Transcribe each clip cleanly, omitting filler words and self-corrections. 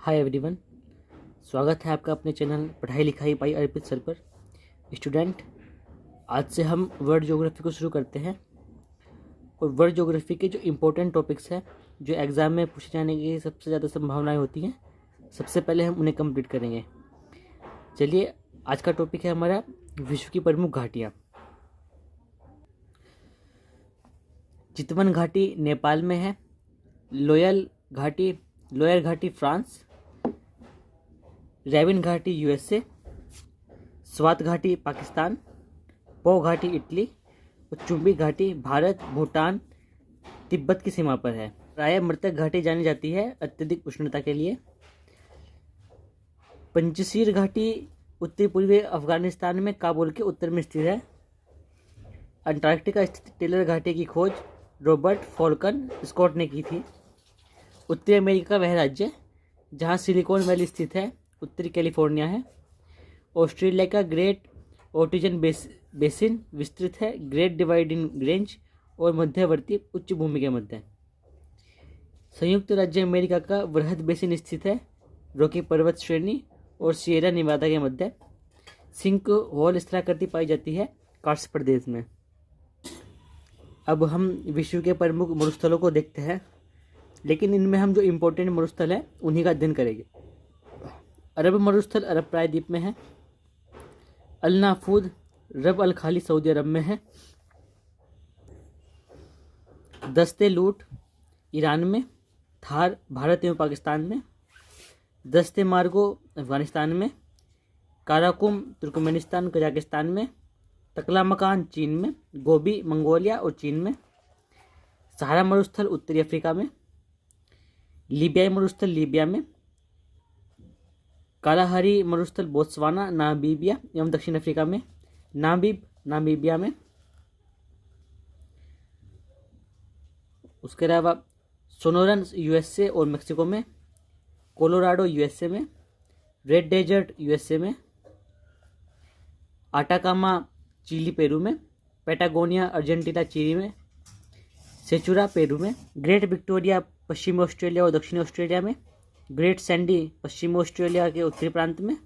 Hi everyone, स्वागत है आपका अपने चैनल पढ़ाई लिखाई बाई अर्पित सर पर। स्टूडेंट, आज से हम वर्ल्ड ज्योग्राफी को शुरू करते हैं और वर्ल्ड ज्योग्राफी के जो इम्पोर्टेंट टॉपिक्स हैं जो एग्ज़ाम में पूछे जाने की सबसे ज़्यादा संभावनाएं होती हैं, सबसे पहले हम उन्हें कंप्लीट करेंगे। चलिए, आज का टॉपिक है हमारा विश्व की प्रमुख घाटियाँ। चितवन घाटी नेपाल में है, लोयर घाटी फ्रांस, रैविन घाटी यूएसए, स्वात घाटी पाकिस्तान, पो घाटी इटली और चुंबी घाटी भारत, भूटान, तिब्बत की सीमा पर है। प्रायः मृतक घाटी जानी जाती है अत्यधिक उष्णता के लिए। पंजशीर घाटी उत्तरी पूर्वी अफगानिस्तान में काबुल के उत्तर में स्थित है। अंटार्कटिका स्थित टेलर घाटी की खोज रॉबर्ट फॉल्कन स्कॉट ने की थी। उत्तरी अमेरिका का वह राज्य जहां सिलिकॉन वैली स्थित है उत्तरी कैलिफोर्निया है। ऑस्ट्रेलिया का ग्रेट ओटिजन बेसिन विस्तृत है ग्रेट डिवाइडिंग रेंज और मध्यवर्ती उच्च भूमि के मध्य। संयुक्त राज्य अमेरिका का वृहद बेसिन स्थित है रॉकी पर्वत श्रेणी और सिएरा निवादा के मध्य। सिंक होल स्थलाकृति पाई जाती है कार्स प्रदेश में। अब हम विश्व के प्रमुख मरुस्थलों को देखते हैं, लेकिन इनमें हम जो इम्पोर्टेंट मरुस्थल हैं उन्हीं का अध्ययन करेंगे। अरब मरुस्थल अरब प्रायद्वीप में है। अल नाफूद रब अल खाली सऊदी अरब में है। दस्ते लूट ईरान में। थार भारत एवं पाकिस्तान में। दस्ते मार्गो अफगानिस्तान में। काराकुम तुर्कमेनिस्तान कजाकिस्तान में। तकला मकान चीन में। गोबी मंगोलिया और चीन में। सहारा मरुस्थल उत्तरी अफ्रीका में। लीबियाई मरुस्थल लीबिया में। कालाहारी मरुस्थल बोत्सवाना, नामीबिया एवं दक्षिण अफ्रीका में। नामीबिया में। उसके अलावा सोनोरन यूएसए और मेक्सिको में। कोलोराडो यूएसए में। रेड डेजर्ट यूएसए में। आटाकामा चिली पेरू में। पैटागोनिया अर्जेंटीना चिली में। सेचुरा पेरू में। ग्रेट विक्टोरिया पश्चिमी ऑस्ट्रेलिया और दक्षिणी ऑस्ट्रेलिया में। ग्रेट सैंडी पश्चिमी ऑस्ट्रेलिया के उत्तरी प्रांत में।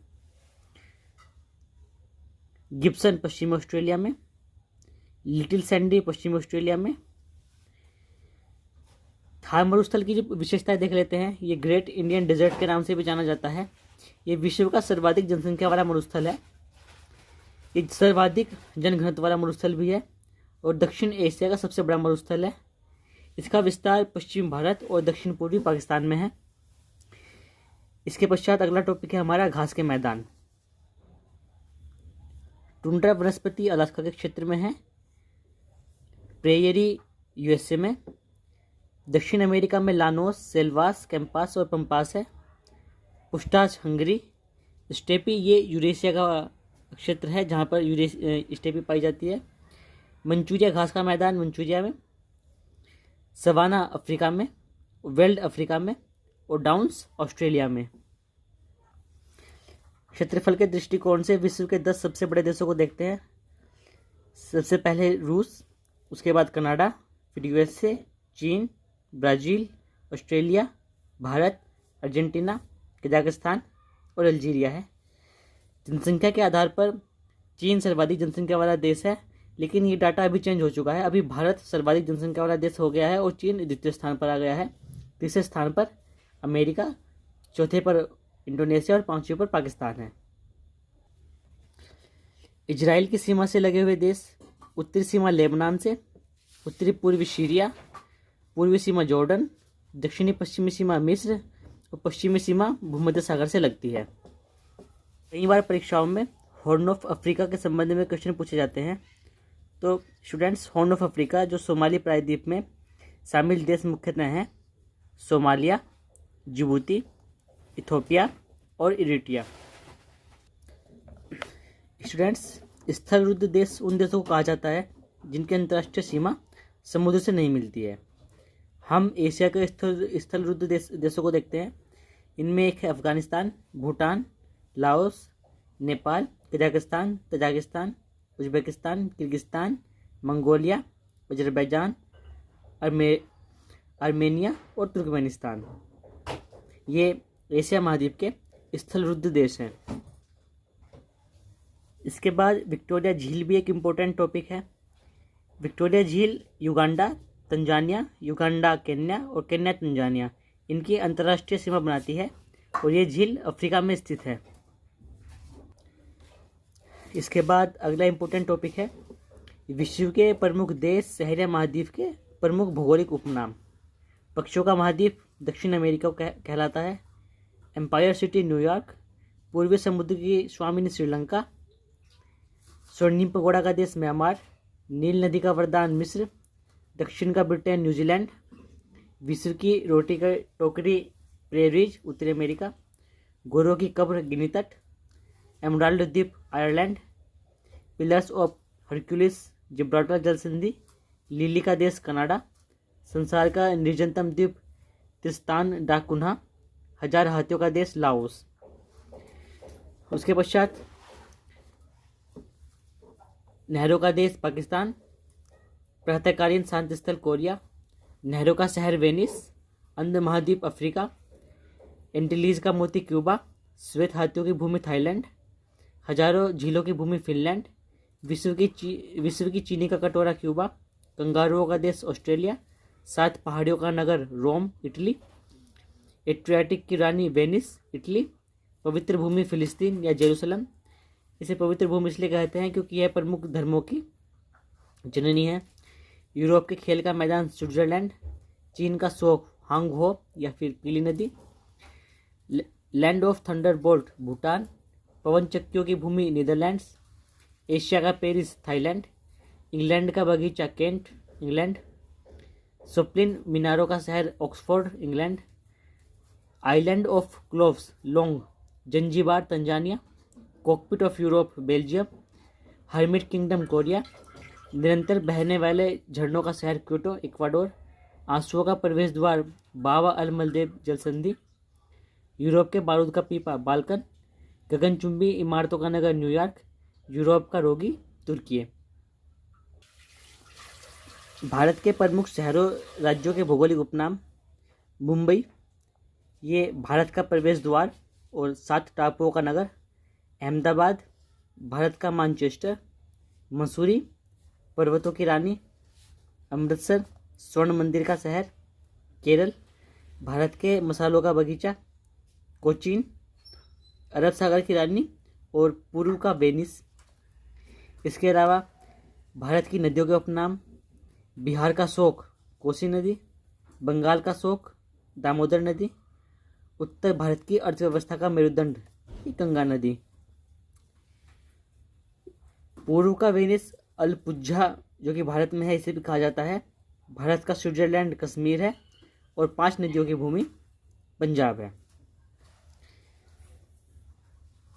गिब्सन पश्चिमी ऑस्ट्रेलिया में। लिटिल सैंडी पश्चिमी ऑस्ट्रेलिया में। थार मरुस्थल की जो विशेषताएं देख लेते हैं। ये ग्रेट इंडियन डेजर्ट के नाम से भी जाना जाता है। ये विश्व का सर्वाधिक जनसंख्या वाला मरुस्थल है। ये सर्वाधिक जनघनत्व वाला मरुस्थल भी है और दक्षिण एशिया का सबसे बड़ा मरुस्थल है। इसका विस्तार पश्चिम भारत और दक्षिण पूर्वी पाकिस्तान में है। इसके पश्चात अगला टॉपिक है हमारा घास के मैदान। टुंड्रा वनस्पति अलास्का के क्षेत्र में है। प्रेयरी यूएसए में। दक्षिण अमेरिका में लानोस, सेल्वास, कैंपास और पंपास है। पुस्टाच हंगरी। स्टेपी ये यूरेशिया का क्षेत्र है जहाँ पर स्टेपी पाई जाती है। मंचूरिया घास का मैदान मंचूरिया में। सवाना अफ्रीका में। वेल्ड अफ्रीका में और डाउन्स ऑस्ट्रेलिया में। क्षेत्रफल के दृष्टिकोण से विश्व के 10 सबसे बड़े देशों को देखते हैं। सबसे पहले रूस, उसके बाद कनाडा, फिर यूएसए, चीन, Brazil, Australia, Bharat, Argentina, Kazakhstan और अल्जीरिया है। जनसंख्या के आधार पर चीन सर्वाधिक जनसंख्या वाला देश है, लेकिन ये डाटा अभी चेंज हो चुका है। अभी भारत सर्वाधिक जनसंख्या वाला देश हो गया है और चीन द्वितीय स्थान पर आ गया है। तीसरे स्थान पर अमेरिका, चौथे पर इंडोनेशिया और पांचवें पर पाकिस्तान है। इजराइल की सीमा से लगे हुए देश। उत्तरी सीमा लेबनान से, उत्तरी पूर्वी सीरिया, पूर्वी सीमा जॉर्डन, दक्षिणी पश्चिमी सीमा मिस्र और पश्चिमी सीमा भूमध्य सागर से लगती है। कई बार परीक्षाओं में हॉर्न ऑफ अफ्रीका के संबंध में क्वेश्चन पूछे जाते हैं। तो स्टूडेंट्स, हॉर्न ऑफ अफ्रीका जो सोमाली प्रायद्वीप में शामिल देश मुख्यतः हैं सोमालिया, जिबूती, इथोपिया और इरिट्रिया। स्टूडेंट्स, स्थलरुद्ध देश उन देशों को कहा जाता है जिनकी अंतर्राष्ट्रीय सीमा समुद्र से नहीं मिलती है। हम एशिया के स्थलरुद्ध देशों को देखते हैं। इनमें एक है Afghanistan, Bhutan, Laos, Nepal, Kazakhstan, Tajikistan, Uzbekistan, Kyrgyzstan, Mongolia, Azerbaijan, Armenia और तुर्कमेनिस्तान। ये एशिया महाद्वीप के स्थलरुद्ध देश हैं। इसके बाद विक्टोरिया झील भी एक इम्पोर्टेंट टॉपिक है। विक्टोरिया झील युगांडा, तंजानिया, युगांडा केन्या और केन्या तंजानिया इनकी अंतर्राष्ट्रीय सीमा बनाती है और ये झील अफ्रीका में स्थित है। इसके बाद अगला इम्पोर्टेंट टॉपिक है विश्व के प्रमुख देश सहारा महाद्वीप के प्रमुख भौगोलिक उपनाम। पक्षियों का महाद्वीप दक्षिण अमेरिका कहलाता है। एम्पायर सिटी न्यूयॉर्क, पूर्वी समुद्र की स्वामिनी श्रीलंका, स्वर्णिम पगोड़ा का देश म्यांमार, नील नदी का वरदान मिस्र, दक्षिण का ब्रिटेन न्यूजीलैंड, विश्व की रोटी का टोकरी प्रेरीज उत्तरी अमेरिका, गोरों की कब्र गिनी तट, एमराल्ड द्वीप Ireland, pillars of Hercules Gibraltar जल संधि, लिली का देश कनाडा, संसार का निर्जनतम द्वीप त्रिस्तान डा कुन्हा, हजार हाथियों का देश लाओस। उसके पश्चात नहरों का देश पाकिस्तान, प्रातःकालीन शांति स्थल कोरिया, नहरों का शहर वेनिस, अंध महाद्वीप अफ्रीका, एंटिलीज का मोती क्यूबा, श्वेत हाथियों की भूमि थाईलैंड, हजारों झीलों की भूमि फिनलैंड, विश्व की चीनी का कटोरा क्यूबा, कंगारुओं का देश ऑस्ट्रेलिया, 7 पहाड़ियों का नगर रोम इटली, एड्रियाटिक की रानी वेनिस इटली, पवित्र भूमि फिलिस्तीन या जेरूसलम। इसे पवित्र भूमि इसलिए कहते हैं क्योंकि यह प्रमुख धर्मों की जननी है। यूरोप के खेल का मैदान स्विट्जरलैंड, चीन का शोक हांगहो या फिर पीली नदी, लैंड ऑफ थंडरबोल्ट भूटान, पवन चक्कियों की भूमि नीदरलैंड्स, एशिया का पेरिस थाईलैंड, इंग्लैंड का बगीचा केंट इंग्लैंड, सोप्लिन मीनारों का शहर Oxford England, island of cloves long Zanzibar Tanzania, cockpit of Europe Belgium, hermit kingdom Korea, निरंतर बहने वाले झरनों का शहर क्योटो इक्वाडोर, आंसुओं का प्रवेश द्वार बाबा अल मलदेव जल संधि, यूरोप के बारूद का पीपा बाल्कन, गगनचुंबी इमारतों का नगर न्यूयॉर्क, यूरोप का रोगी तुर्की। भारत के प्रमुख शहरों राज्यों के भौगोलिक उपनाम। मुंबई, ये भारत का प्रवेश द्वार और 7 टापुओं का नगर। अहमदाबाद, भारत का मानचेस्टर। मसूरी, पर्वतों की रानी। अमृतसर, स्वर्ण मंदिर का शहर। केरल, भारत के मसालों का बगीचा। कोचीन, अरब सागर की रानी और पूर्व का वेनिस। इसके अलावा भारत की नदियों के उपनाम। बिहार का शोक कोसी नदी, बंगाल का शोक दामोदर नदी, उत्तर भारत की अर्थव्यवस्था का मेरुदंड गंगा नदी। पूर्व का वेनिस अलपुझा जो कि भारत में है, इसे भी कहा जाता है। भारत का स्विट्जरलैंड कश्मीर है और 5 नदियों की भूमि पंजाब है।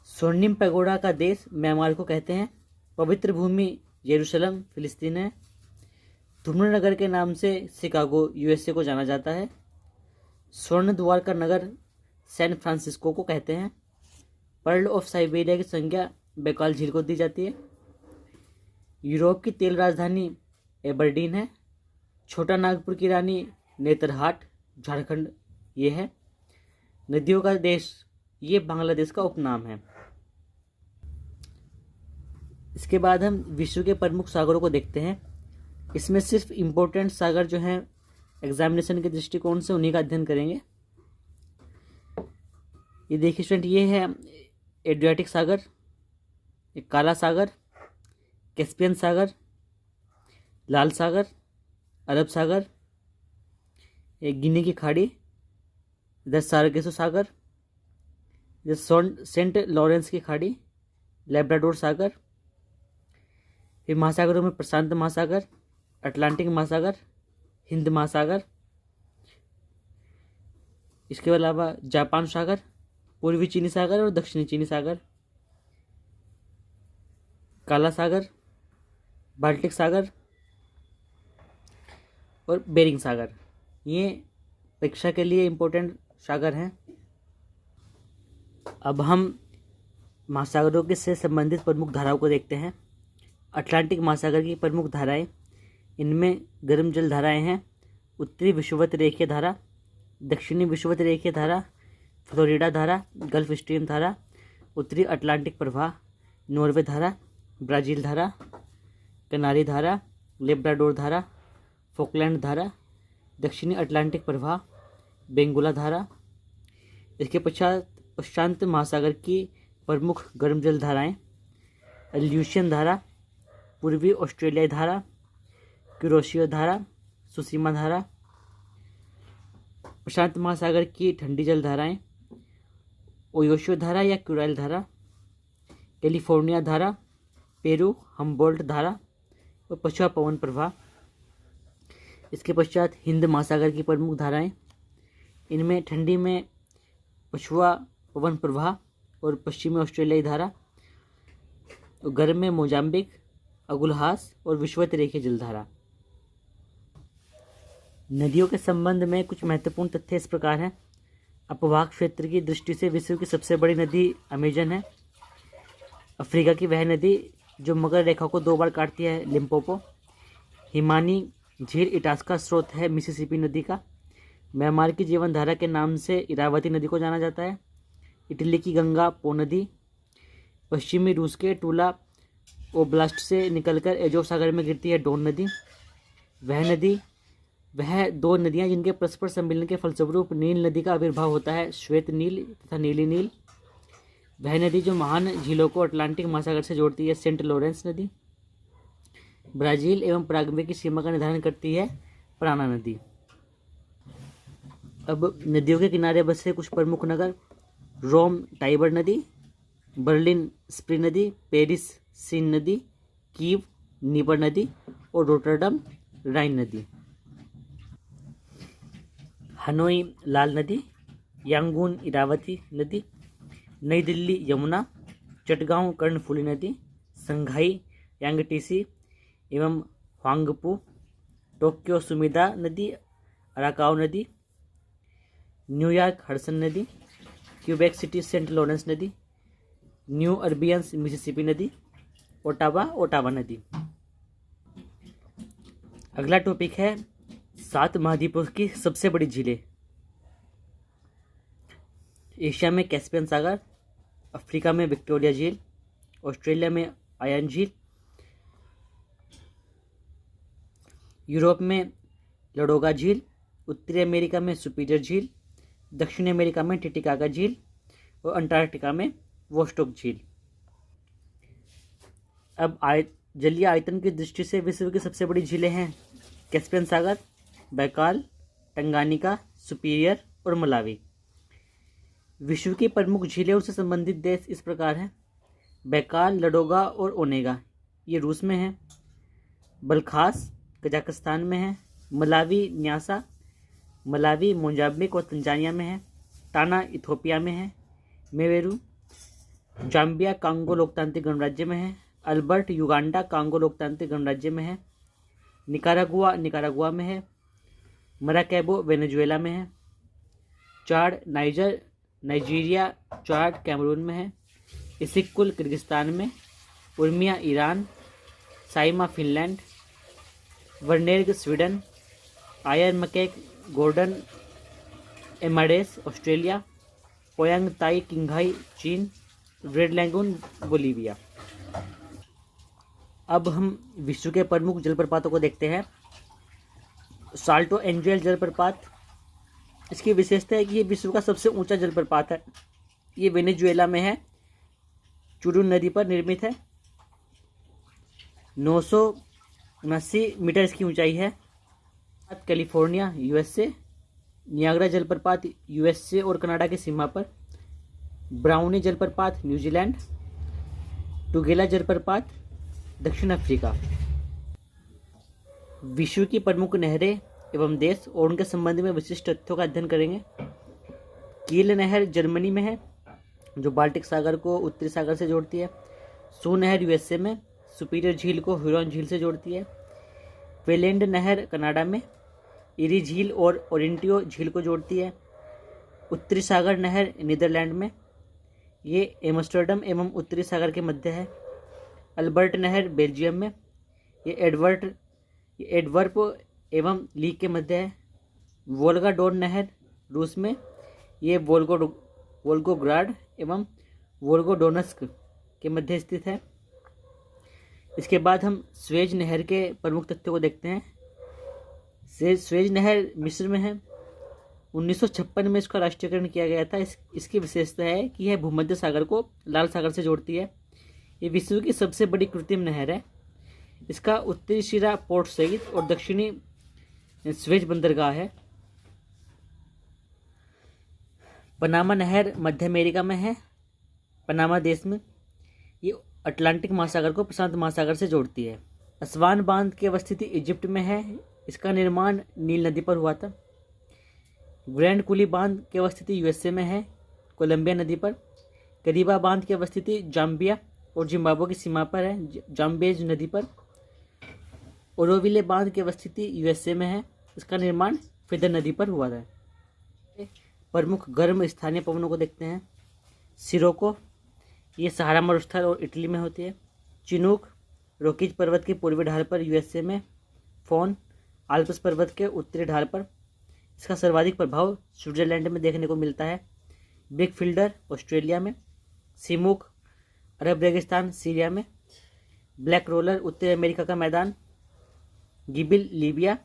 स्वर्णिम पैगोडा का देश म्यांमार को कहते हैं। पवित्र भूमि यरूशलेम फिलिस्तीन है। धूम्रनगर के नाम से शिकागो यूएसए को जाना जाता है। स्वर्ण द्वार का नगर सैन फ्रांसिस्को को कहते हैं। पर्ल ऑफ साइबेरिया की संज्ञा बैकाल झील को दी जाती है। यूरोप की तेल राजधानी एबरडीन है। छोटा नागपुर की रानी नेतरहाट झारखंड ये है। नदियों का देश ये बांग्लादेश का उपनाम है। इसके बाद हम विश्व के प्रमुख सागरों को देखते हैं। इसमें सिर्फ इम्पोर्टेंट सागर जो हैं एग्जामिनेशन के दृष्टिकोण से उन्हीं का अध्ययन करेंगे। ये देखिए स्टूडेंट, ये है एड्रियाटिक सागर, एक काला सागर, कैस्पियन सागर, लाल सागर, अरब सागर, एक गिनी की खाड़ी, इधर सारगेसो सागर, इधर सेंट लॉरेंस की खाड़ी, लेब्राडोर सागर। फिर महासागरों में प्रशांत महासागर, अटलांटिक महासागर, हिंद महासागर। इसके अलावा जापान सागर, पूर्वी चीनी सागर और दक्षिणी चीनी सागर, काला सागर, बाल्टिक सागर और बेरिंग सागर। ये परीक्षा के लिए इम्पोर्टेंट सागर हैं। अब हम महासागरों के से संबंधित प्रमुख धाराओं को देखते हैं। अटलांटिक महासागर की प्रमुख धाराएं, इनमें गर्म जल धाराएं हैं। उत्तरी विषुवत रेखीय धारा, दक्षिणी विषुवत रेखीय धारा, फ्लोरिडा धारा, गल्फ स्ट्रीम धारा, उत्तरी अटलांटिक प्रवाह, नॉर्वे धारा, ब्राज़ील धारा, कनारी धारा, लेब्राडोर धारा, फोकलैंड धारा, दक्षिणी अटलांटिक प्रवाह, बेंगुला धारा। इसके पश्चात प्रशांत महासागर की प्रमुख गर्म जल धाराएं, एल्यूशियन धारा, पूर्वी ऑस्ट्रेलियाई धारा, क्यूरोशियो धारा, सुसीमा धारा। प्रशांत महासागर की ठंडी जल धाराएं, ओयोशो धारा या क्यूराइल धारा, कैलिफोर्निया धारा, पेरू हम्बोल्ट धारा और पछुआ पवन प्रवाह। इसके पश्चात हिंद महासागर की प्रमुख धाराएं, इनमें ठंडी में पछुआ पवन प्रवाह और पश्चिमी ऑस्ट्रेलियाई धारा, गर्म में मोजाम्बिक, अगुलहास और विषुवत रेखीय जलधारा। नदियों के संबंध में कुछ महत्वपूर्ण तथ्य इस प्रकार हैं। अपवाह क्षेत्र की दृष्टि से विश्व की सबसे बड़ी नदी अमेजन है। अफ्रीका की वह नदी जो मकर रेखा को 2 बार काटती है, लिम्पोपो। हिमानी झील इटास्का स्रोत है मिसिसिपी नदी का। म्यांमार की जीवन धारा के नाम से इरावती नदी को जाना जाता है। इटली की गंगा पो नदी। पश्चिमी रूस के टूला ओब्लास्ट से निकलकर एजोव सागर में गिरती है डोन नदी। वह 2 नदियां जिनके परस्पर सम्मिलन के फलस्वरूप नील नदी का आविर्भाव होता है, श्वेत नील तथा नीली नील। वह नदी जो महान झीलों को अटलांटिक महासागर से जोड़ती है, सेंट लॉरेंस नदी। ब्राज़ील एवं पराग्वे की सीमा का निर्धारण करती है, पराना नदी। अब नदियों के किनारे बसे कुछ प्रमुख नगर, रोम टाइबर नदी, बर्लिन स्प्री नदी, पेरिस सीन नदी, कीव नीपर नदी और रोटरडम राइन नदी। हनोई लाल नदी, यांगून इरावती नदी, नई दिल्ली यमुना, चटगांव कर्णफुली नदी, संघाई यांगटीसी एवं हुआंगपू, टोक्यो सुमिदा नदी, अराकाओ नदी, न्यूयॉर्क हडसन नदी, क्यूबेक सिटी सेंट लॉरेंस नदी, न्यू अरबियंस मिसिसिपी नदी, ओटावा नदी। अगला टॉपिक है 7 महाद्वीपों की सबसे बड़ी झीलें। एशिया में कैस्पियन सागर, अफ्रीका में विक्टोरिया झील, ऑस्ट्रेलिया में आयन झील, यूरोप में लडोगा झील, उत्तरी अमेरिका में सुपीरियर झील, दक्षिण अमेरिका में टिटिकाका झील और अंटार्कटिका में वोस्टोक झील। अब जलीय आयतन की दृष्टि से विश्व की सबसे बड़ी झीलें हैं कैस्पियन सागर, बैकाल, टंगानिका, सुपीरियर और मलावी। विश्व की प्रमुख झीलें उससे संबंधित देश इस प्रकार हैं: बैकाल, लडोगा और ओनेगा, ये रूस में है। बलखास कजाकिस्तान में है। मलावी न्यासा, मलावी मोजाम्बिक और तंजानिया में है। टाना इथोपिया में है। मेवेरू जाम्बिया कांगो लोकतांत्रिक गणराज्य में है। अल्बर्ट युगांडा कांगो लोकतांत्रिक गणराज्य में है। निकारागुआ में है। मराकैबो वेनेजुएला में है। चाड नाइजीरिया, चाड कैमरून में है। इसिक्कुल किर्गिस्तान में। उर्मिया ईरान, साइमा फिनलैंड, वर्नेर्ग Sweden, Eyre Mackay Gordon Amadeus Australia, Poyang Tai Qinghai China, red lagoon Bolivia. अब हम विश्व के प्रमुख जलप्रपातों को देखते हैं। साल्टो एंजुएल जलप्रपात, इसकी विशेषता है कि ये विश्व का सबसे ऊंचा जलप्रपात है। ये वेनेजुएला में है, चुरुन नदी पर निर्मित है। 979 मीटर इसकी ऊंचाई है। California USA. नियाग्रा जलप्रपात यूएसए और कनाडा की सीमा पर। ब्राउनी जलप्रपात न्यूजीलैंड। टुगेला जलप्रपात दक्षिण अफ्रीका। विश्व की प्रमुख नहरें एवं देश और उनके संबंध में विशिष्ट तथ्यों का अध्ययन करेंगे। कील नहर जर्मनी में है, जो बाल्टिक सागर को उत्तरी सागर से जोड़ती है। सू नहर यूएसए में सुपीरियर झील को ह्यूरॉन झील से जोड़ती है। वेलेंड नहर कनाडा में इरी झील और ओरिंटियो झील को जोड़ती है। उत्तरी सागर नहर नीदरलैंड में, ये एम्स्टर्डम एवं उत्तरी सागर के मध्य है। अल्बर्ट नहर बेल्जियम में, ये एडवर्प एवं लीग के मध्य है। वोल्गा डोन नहर रूस में, ये वोल्गोग्राड एवं वोल्गोडोनस्क के मध्य स्थित है। इसके बाद हम स्वेज नहर के प्रमुख तथ्यों को देखते हैं। स्वेज नहर मिस्र में है। 1956 में इसका राष्ट्रीयकरण किया गया था। इसकी विशेषता है कि यह भूमध्य सागर को लाल सागर से जोड़ती है। ये विश्व की सबसे बड़ी कृत्रिम नहर है। इसका उत्तरी सिरा पोर्ट सईद और दक्षिणी स्वेज बंदरगाह है। पनामा नहर मध्य अमेरिका में है, पनामा देश में। ये अटलांटिक महासागर को प्रशांत महासागर से जोड़ती है। असवान बांध की अवस्थिति इजिप्ट में है। इसका निर्माण नील नदी पर हुआ था। ग्रैंड कुली बांध की अवस्थिति यूएसए में है, कोलंबिया नदी पर। करीबा बांध की अवस्थिति जाम्बिया और जिम्बाब्वे की सीमा पर है, जाम्बेज नदी पर। ओरोविले बांध की अवस्थिति यूएसए में है। इसका निर्माण फिदर नदी पर हुआ था। प्रमुख गर्म स्थानीय पवनों को देखते हैं। सिरोको, ये सहारा मरुस्थल और इटली में होती है। चिनूक, रोकीज पर्वत की पूर्वी ढाल पर यूएसए में। फोन, आल्प्स पर्वत के उत्तरी ढाल पर। इसका सर्वाधिक प्रभाव स्विट्जरलैंड में देखने को मिलता है। बिग फिल्डर, ऑस्ट्रेलिया में। सिमुक, अरब रेगिस्तान, सीरिया में। ब्लैक रोलर, उत्तरी अमेरिका का मैदान। गिबिल, लीबिया।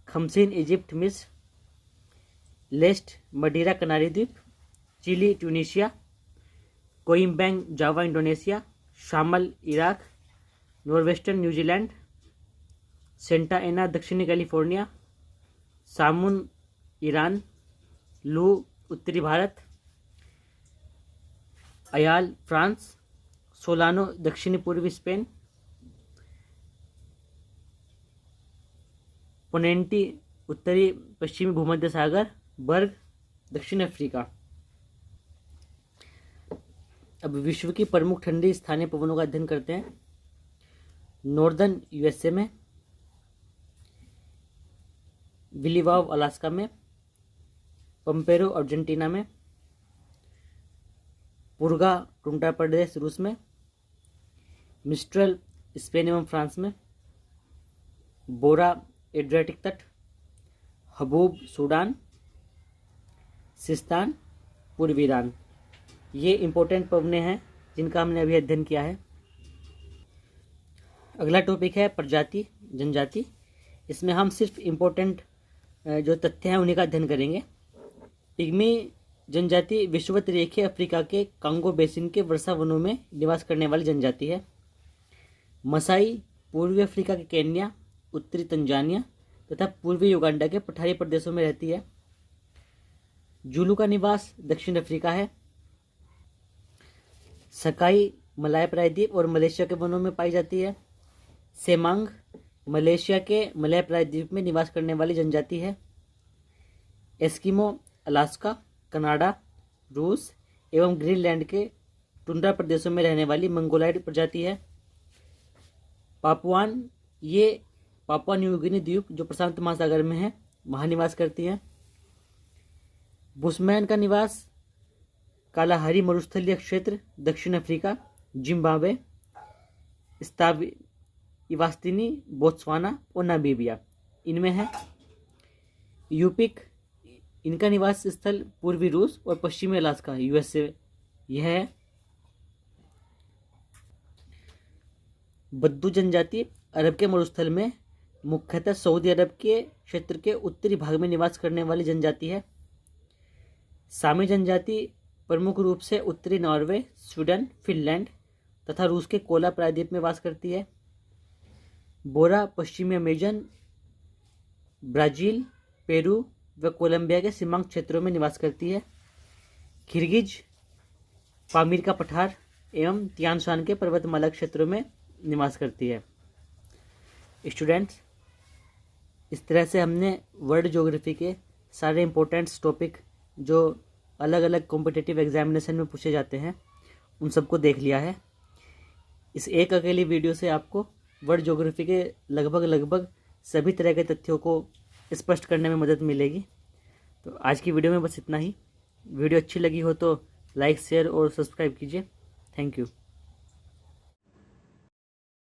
खमसीन, इजिप्ट, मिस्र। लेस्ट, मडीरा, कनारी द्वीप। Chile, Tunisia. Koembang, Java, Indonesia. Shamal, Iraq. Northwestern, New Zealand. Santa Ana, दक्षिणी कैलिफोर्निया। सामुन, ईरान। लू, उत्तरी भारत। अयाल, फ्रांस। सोलानो, दक्षिणी पूर्वी स्पेन। पोनेंटी, उत्तरी पश्चिमी भूमध्य सागर। बर्ग, दक्षिण अफ्रीका। अब विश्व की प्रमुख ठंडी स्थानीय पवनों का अध्ययन करते हैं। नॉर्दर्न यूएसए में, विलीवाव अलास्का में, पंपेरो अर्जेंटीना में, पुरगा टुंड्रा प्रदेश रूस में, मिस्ट्रल स्पेन एवं फ्रांस में, बोरा एड्रियाटिक तट, हबूब सूडान, सिस्तान पूर्वी ईरान। ये इम्पोर्टेंट पवने हैं जिनका हमने अभी अध्ययन किया है। अगला टॉपिक है प्रजाति जनजाति। इसमें हम सिर्फ इम्पोर्टेंट जो तथ्य हैं उन्हीं का अध्ययन करेंगे। पिग्मी जनजाति विषुवत रेखीय अफ्रीका के कांगो बेसिन के वर्षा वनों में निवास करने वाली जनजाति है। मसाई पूर्वी अफ्रीका के केन्या, उत्तरी तंजानिया तथा पूर्वी युगांडा के पठारी प्रदेशों में रहती है। जुलू का निवास दक्षिण अफ्रीका है। सकाई मलाय प्रायद्वीप और मलेशिया के वनों में पाई जाती है। सेमांग मलेशिया के मलय प्रायद्वीप में निवास करने वाली जनजाति है। एस्किमो अलास्का, कनाडा, रूस एवं ग्रीनलैंड के टुंड्रा प्रदेशों में रहने वाली मंगोलाइड प्रजाति है। पापुआन, ये पापुआ न्यू गिनी द्वीप जो प्रशांत महासागर में है वहाँ निवास करती है। बुशमैन का निवास कालाहारी मरुस्थलीय क्षेत्र, दक्षिण अफ्रीका, जिम्बाब्वे, इवास्तिनी, बोत्सवाना और नामीबिया इनमें है। यूपिक, इनका निवास स्थल पूर्वी रूस और पश्चिमी अलास्का यूएसए यह है। बद्दू जनजाति अरब के मरुस्थल में मुख्यतः सऊदी अरब के क्षेत्र के उत्तरी भाग में निवास करने वाली जनजाति है। सामी जनजाति प्रमुख रूप से उत्तरी नॉर्वे, स्वीडन, फिनलैंड तथा रूस के कोला प्रायद्वीप में वास करती है। बोरा पश्चिमी अमेजन, ब्राजील, पेरू व कोलंबिया के सीमांत क्षेत्रों में निवास करती है। किर्गिज पामीर का पठार एवं तियान शान के पर्वतमाला क्षेत्रों में निवास करती है। स्टूडेंट्स, इस तरह से हमने वर्ल्ड ज्योग्राफी के सारे इम्पोर्टेंट्स टॉपिक जो अलग अलग कॉम्पिटिटिव एग्जामिनेशन में पूछे जाते हैं उन सबको देख लिया है। इस एक अकेली वीडियो से आपको वर्ल्ड ज्योग्राफी के लगभग सभी तरह के तथ्यों को स्पष्ट करने में मदद मिलेगी। तो आज की वीडियो में बस इतना ही। वीडियो अच्छी लगी हो तो लाइक, शेयर और सब्सक्राइब कीजिए। Thank you.